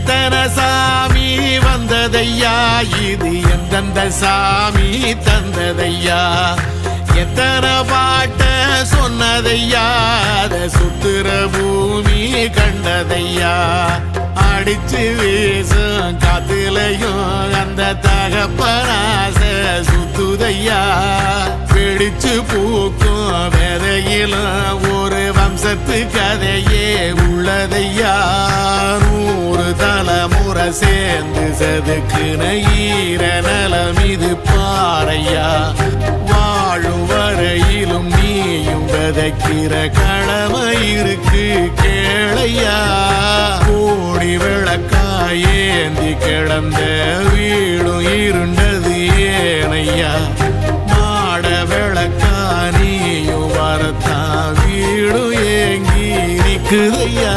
எத்தனை சாமி வந்ததையா இது எந்தெந்த சாமி தந்ததையா எத்தனை பாட்ட சொன்னதையா அத சுத்துற பூமி கண்டதையா அடிச்சு வீசும் காத்துலையும் அந்த தகப்பனாச சுத்துதையா பிடிச்சு பூக்கும் விதையிலும் ஒரு வம்சத்து கதையே உள்ளதையா 100 தலைமுறை சேர்ந்து செதுக்குன ஈர நலம் இது பாறையா வாழும் வரையிலும் நீயும் விதைக்கிற கடமை இருக்கு கேளையா கோடி விளக்காயேந்தி கிடந்த வீடும் இருண்டது ஏனையா மாட விளக்கா நீயும் வரத்தான் வீடும் ஏங்கி நிக்குதையா